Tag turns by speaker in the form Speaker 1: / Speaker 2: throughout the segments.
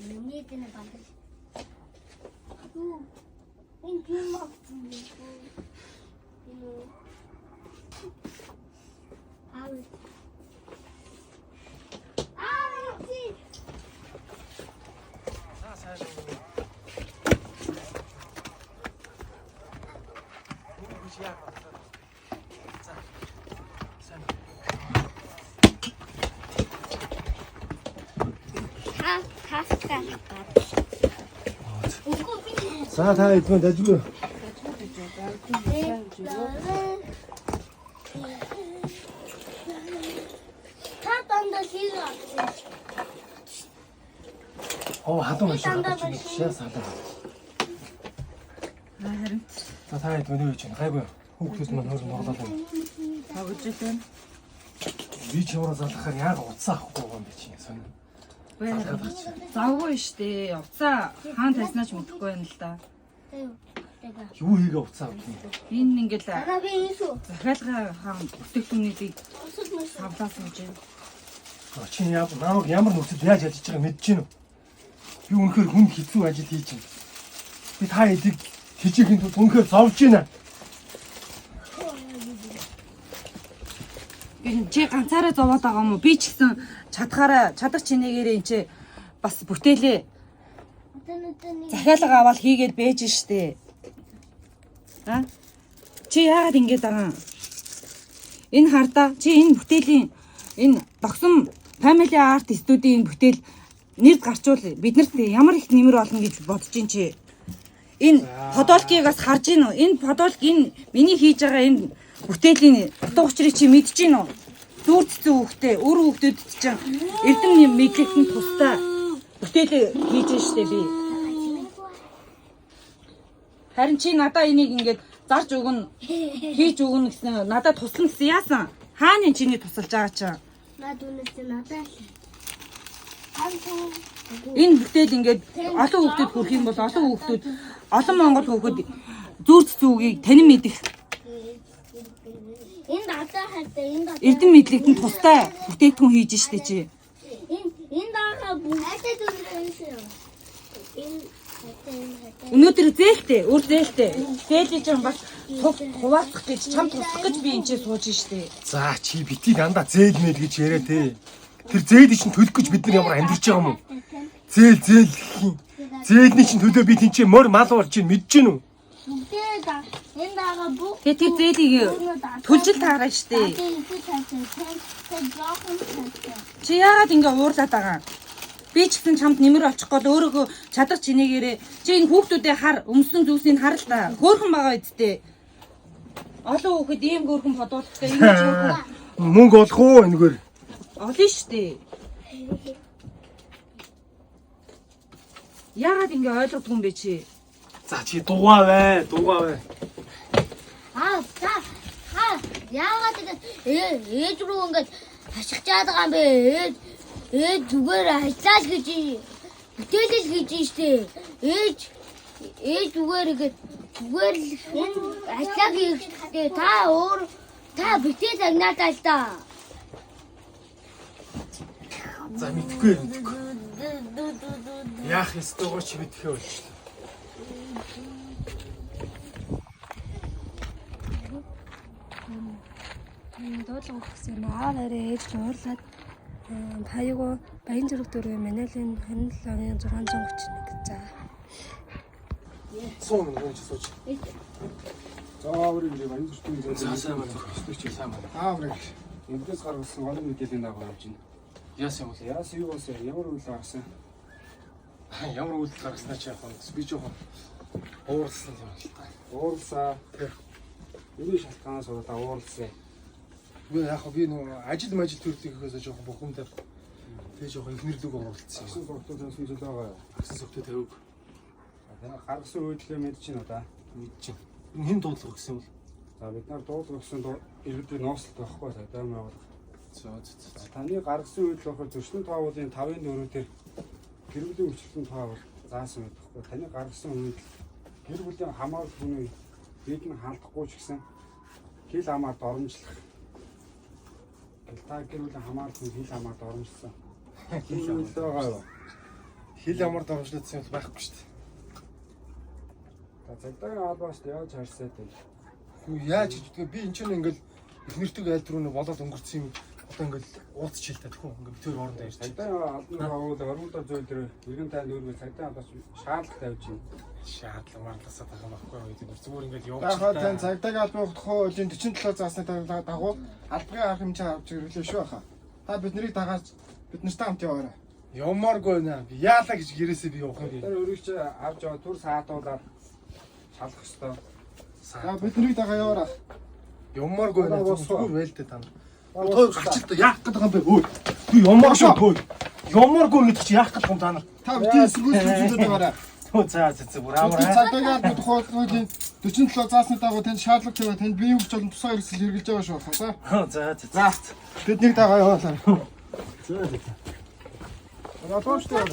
Speaker 1: Нэмээдэнэ бандаж. Юу? Энэ юм авсан юм. Энэ
Speaker 2: За та эдгээр дажгүй.
Speaker 1: Та дандаа хийх.
Speaker 2: Оо хатан шээ садаа.
Speaker 3: Харин
Speaker 2: За та эдгээр юу гэж байна? Гайгүй. Хүүхдүүд маань хөрөнд тоглоод байна.
Speaker 3: тоглож байна.
Speaker 2: Би ч яваа залхахаар яг уцаа авахгүй юм би чинь сонь.
Speaker 3: Завгүй штэ. Уцаа хаан таснаач мэдэхгүй байна л да.
Speaker 2: Юу хийгээ уцаа авах юм.
Speaker 3: Энэ ингээл
Speaker 1: Ана би ийсүү.
Speaker 3: захиалга хаан бүтээгдэхүүнийг савлаасан гэж байна.
Speaker 2: Чи намайг ямар нөхцөл яаж ажиллаж байгааг мэдэж гинүү. Би үнэхээр хүн хэцүү ажил хийж байна. Би та эдийг хижээхийн тулд үнэхээр зовж байна.
Speaker 3: Чи ганцаараа зовоод байгаа юм уу? Би ч гэсэн чадах чинээгээрээ энэ чи бас бүтээлээ захиалга аваад хийгээд байж штэ. А? Чи яагаад ингэж байгаа юм? Энэ хардаа чи энэ бүтээлийн энэ догсон Family Art студийн энэ бүтээл нэрд гарчвал биднэрт ямар их нэмэр болно гэж бодож ин чи. Энэ подолкийг бас харж гин үү? Энэ подолк энэ миний хийж байгаа энэ бүтээлийн утга учирыг чи мэдэж гин үү? Дүүрцсэн хүүхдээ, өр хүүхдүүд чинь эрдэм мэдлэгтэн тустай бүтээл хийж штэ би. Харин чи надаа энийг ингээд зарж өгнө, хийж өгнө гэсэн надад туслана гэсэн яасан? Хааны чиний тусалж байгаа чинь?
Speaker 1: Наад үнэтэй надаа л.
Speaker 3: Энэ бүтээл ингээд олон хүүхдүүд хүрэх юм бол олон хүүхдүүд, олон монгол хүүхэд зүүрцсэн үгийг танин мэдэх.
Speaker 1: Энэ надаа хайртай, энэ надаа.
Speaker 3: Эрдэм мэдлэгтэн тустай бүтээгдэхүүн хийж штэ чи.
Speaker 1: Энэ даага бүгдээ дүрсэн. Энэ
Speaker 3: Өнөөдөр зээлтэй, өөр зээлтэй. Зээлий чинь бас хуваалцах гэж чам туслах гэж би энэ ч сууж штэ.
Speaker 2: За чи битгий дандаа зээл мэйл гэж яриа те. Тэр зээлийг чинь төлөх гэж бид нар ямар амьдарч байгаа юм уу? Зээл гэх юм. Зээлний чинь төлөө би тэнцээ мөр мал болж чинь мэдэж гинүү.
Speaker 1: бүгдээ энэ даага бүгд.
Speaker 3: Тэгээ тэр зээлийг төлжил таараа штэ. Чи яагаад ингэ уурлаад байгаа юм? Би ч гэсэн чамд нэмэр очих гол өөрөөгөө чадах чинээгээрээ чи энэ хүүхдүүдээ хар өмсөн зүйлсийг хар л та. Хөөхөн байгаа үсттэй. Олон хүүхэд ийм хөөхөн бодуулахтай энэ ч хөөхөн
Speaker 2: Мөнгө олох уу энэгээр?
Speaker 3: олон штэ. Яагаад ингэ ойлгодгүй юм бэ чи?
Speaker 2: За чи дуугаа бай.
Speaker 1: Яагаад ээж рүү ингэж хашиж чаад байгаа юм бэ? Ээж зүгээр ажиллаж гэж бүтээлэл гэж штэ. Ээж зүгээр ингэж зүгээр л энэ ажиллаа хийхдээ та бүтээл агнаадаа л да.
Speaker 2: За мэдгүй. Яах ёстойгоо чи мэдхээ болж шүү.
Speaker 4: Дуудлага өгсөн аав арай ээж уурлаад хаягаа баян зэрэг дөрөв Манайлийн 27 оны 631 за.
Speaker 2: Суун нэг сууч.
Speaker 5: Заавар юм баян зүрхтийн
Speaker 2: Сайн байна. Өстөч сайн байна.
Speaker 5: ааврыг эндээс гаргасан олон мэдээллийн дагуу явж байна.
Speaker 2: Яасан юм бэ?
Speaker 5: Яасан юу болсон? Ямар үйл гаргасан?
Speaker 2: Ямар үйлдэл гаргаснаа чи яах вэ? Би жоохон уурсан юм л та.
Speaker 5: Уурлаа. Юу шалтгаанаас удаа уурлсан.
Speaker 2: Би яг би нөгөө ажил төрлийнхөөс жоохон бухимдаад тэгээ жоохон ихнэрлэг оруулсан.
Speaker 5: Агсан сургалтуудаас үйл байгаа юу?
Speaker 2: Агсан зөвхөн тавиг
Speaker 5: Тэгээ гаргасан үйлдэлээ мэдчихэв надаа.
Speaker 2: мэдчихэв. Энэ хэн дуудлага гэсэн юм бол?
Speaker 5: За бид нар дуудлага өгсөн иргэдийн ноосолт байхгүй тайм яваад.
Speaker 2: За.
Speaker 5: Таны гаргасан үйлдэл болохоор зөрчлийн тоовлын 5-ын 4 дээр гэр бүлийн хүчлэн тоовол заасан байхгүй. Таны гаргасан үйлдэл гэр бүлийн хамаарал хүний бид нь халдахгүй ч гэсэн хил хамаар доромжлох. Та гэр бүлийн хамаарал хүн хил хамаар доромжлсон. Хил үйлдэл байгаа юу?
Speaker 2: Хил ямар дөрвөлдсөн юм байхгүй шүү дээ.
Speaker 5: Цагдаагийн албаас яаж харьцаад байна?
Speaker 2: Яаж гэж би энэ чинь ингээл их нэртэг айлд руу болоод өнгөрсөн юм. Одоо ингээл уулзч хилтэй тэхүү ингээл тэр орондоо ярьж.
Speaker 5: Цагдаагийн албаны агуулга оролдоо зүйл дээр иргэн танд өөрөөр цагдаагийн албаас шаардлага тавьж байна.
Speaker 2: Шаардлага марласаа байгаа байхгүй юу гэдэг. Зүгээр ингээл явж
Speaker 6: байгаа. Тань цагдаагийн албаны тухай хуулийн 47 заасны дагуу албаны арга хэмжээ авч ирлээ шүү хаа. Та бид нарыг дагаад бид нартай хамт яваарай.
Speaker 2: Ямааргүй наа. Би яалаа гэж гэрээсээ би явах юм.
Speaker 5: Тэр өргөж авч яваа түр саатуулаад шалах ёстой.
Speaker 6: За бид нарыг дагаа яваарай.
Speaker 2: Ямааргүй наа. Зүгээр байлтай та нар. Той гарчилтаа яах гэдэг юм бэ? Өө. Би ямааргүй той. Ямааргүй гэдэг чи яах гэдэг юм та нар.
Speaker 6: Та бидний эсрэгүүл зүйлүүд байгаарай.
Speaker 2: Төө за бүр амар.
Speaker 6: Цагдаагийн албаны тухай хуулийн 47 заасны дагуу танд шаардлага тавиад танд биеийн хүч олон тусгай хэрэгсэл хэрэгжилж байгаа шүү хаа.
Speaker 2: За.
Speaker 6: Биднийг дагаа явуулаа.
Speaker 2: За.
Speaker 6: Радооштой.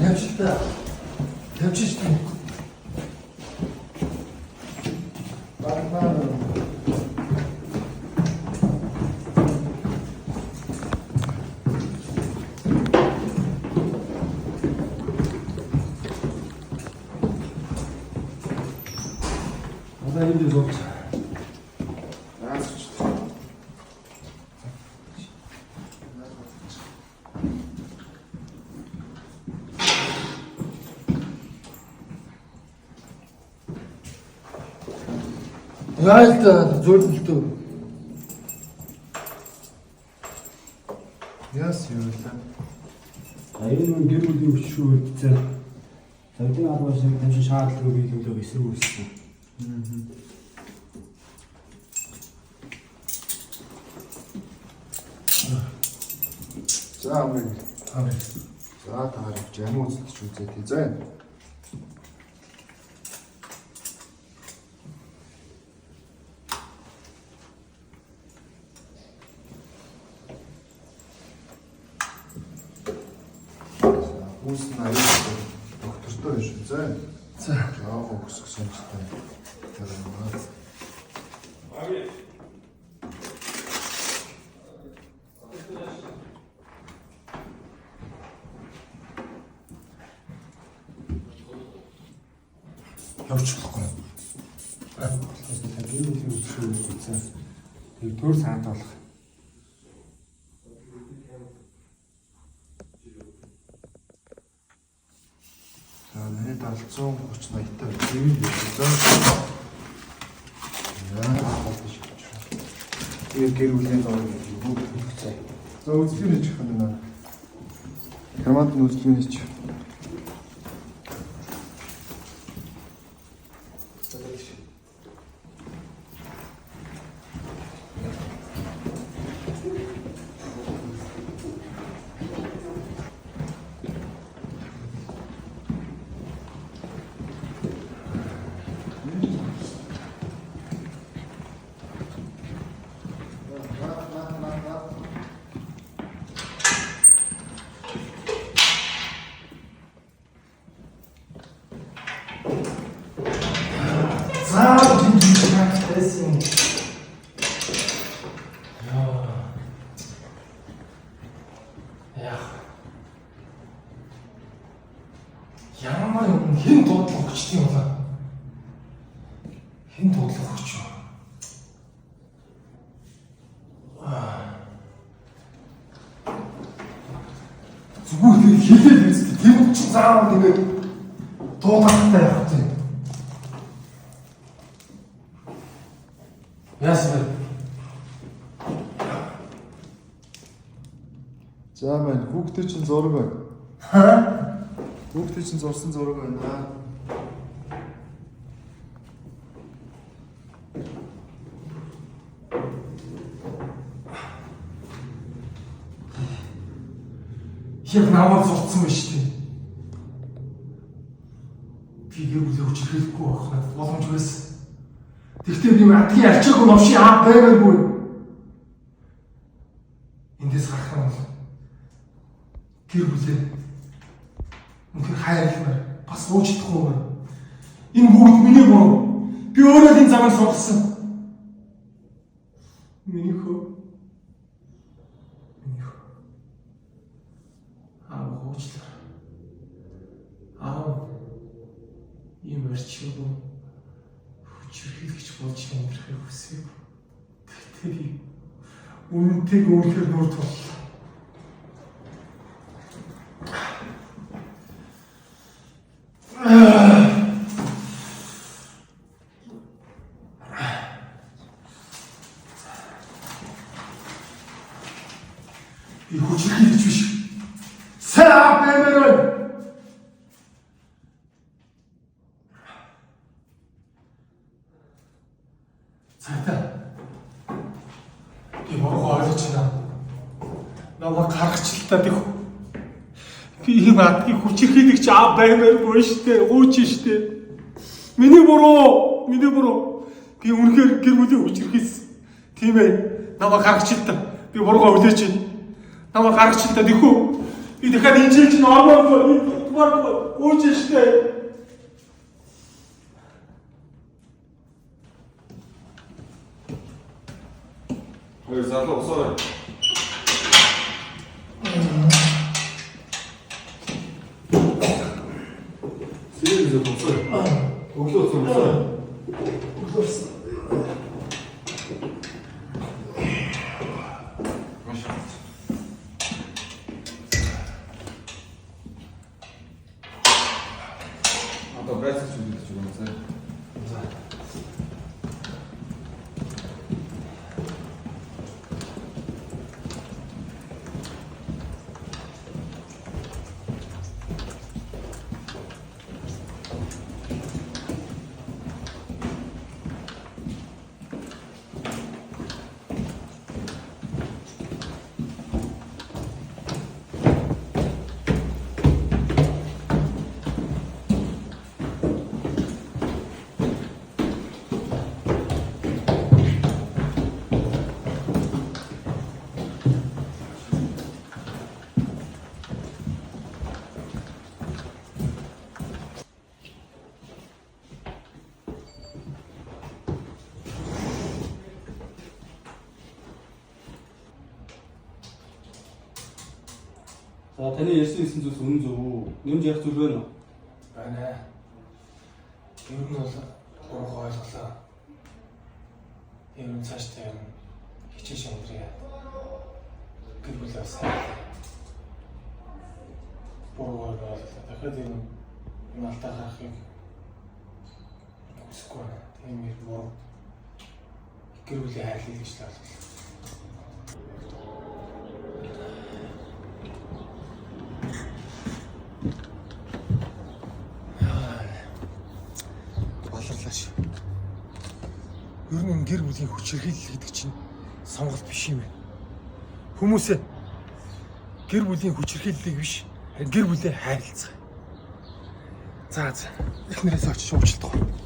Speaker 6: Хэмжтэй. Хэмжтэй. Баамаа.
Speaker 5: Одоо энэ зүйл
Speaker 6: Яалт зөөлөлтөө. Яс юулаа.
Speaker 5: энэ гэр бүлийн хүчшүү үлдсэн. Цагдаагийн албаас тамшин шаардлагыг биелүүлэх эсрэг үүссэн.
Speaker 6: За амин. За таарч ямар үзэлж үзээ тий зэ. Үс наяа доктортой шүү зэ. За яах вэ гэсэн сонжтой.
Speaker 2: Явчихлахгүй.
Speaker 5: Гэр бүлийн хүчшүү үлдсэн. Тэр төр саатуулах.
Speaker 6: Миний 730 80-тай тийм үү. Тэгээд гэр бүлийн доор юу хийх. За үзлээ хийж хана. Грамат үзлээ хийж.
Speaker 2: Ямар юм хэн дуудлага өгчтэй юм болоо. Хэн дуудлага өгч юу? Зүгээр тэр хэлээд үзтээ тэр чинь заавал ингээд дуудлагатай явах тийм. Яасан бэ?
Speaker 6: За маань хүүхдээ чинь зураг байна.
Speaker 2: Хаа?
Speaker 6: Хүүхдээ чинь зурсан зураг байна.
Speaker 2: Яг намайг зурцсан байна шүү дээ. Би гэр бүлээ хүчрхийлэхгүй байх надад боломж байсан. Тэгтээ би адгийн арчаагүй новши аа байгаагүй. Эндээс гарах юм бол гэр бүлээ үнэхээр хайрладаг бас уучлахгүй. Энэ бүгд миний буруу. Би өөрөө энэ замыг сонгосон. Миний хөө. Уучлаа. Ийм арчаагүй хүчрхийлэгч болж амьдрахыг хүсэв. Тэгтээ үнэнтэйг өөрөөр нуур туллаа. Би хүчрхийлэгч биш. Саа бэмэрэн. Цаатаа. Би буруу ойлгож байна. Намайг гаргачлалтаа дэх. Би ийм адгийн хүчрхийлэгч аа баймааргүй штэ, ууч штэ. Миний буруу. Би үнэхээр гэр бүлийн хүчрхийлсэн. Тийм ээ. Намайг гаргачлалтаа. Би буруугаа үлээж байна. Намайг гаргачлалтаа дэх үү. Би дахиад энэ жил чинь ормоо ууч штэ.
Speaker 7: Хоёр залуу усаарай. Сэрээсээ усаарай. Өглөө усаарай. Одоо брайсч үзэж байгаа юм.
Speaker 5: За таны ярьсан зүйлс үнэн зөв үү? Нэмж ярих зүйл байна уу?
Speaker 2: Байна. Ер нь бол буруу ойлголоо. Ер нь цаашдаа юм хичээж өндрье. Гэр бүл авсан. Буруу ойлголоо. Дахиад юм алдаа гарахыг хүсэхгүй байна. Тийм юм буруу. Гэр бүлийн хайрлыг гэж ойлголоо.
Speaker 6: Баларлаа шүү.
Speaker 2: Ер нь энэ гэр бүлийн хүчирхийлэл гэдэг чинь сонголт биш юм байна. Хүмүүсээ гэр бүлийн хүчирхийллийг биш, харин гэр бүлээ хайрлцгаа. За, эхнэрээс очиж уучлалт гоо.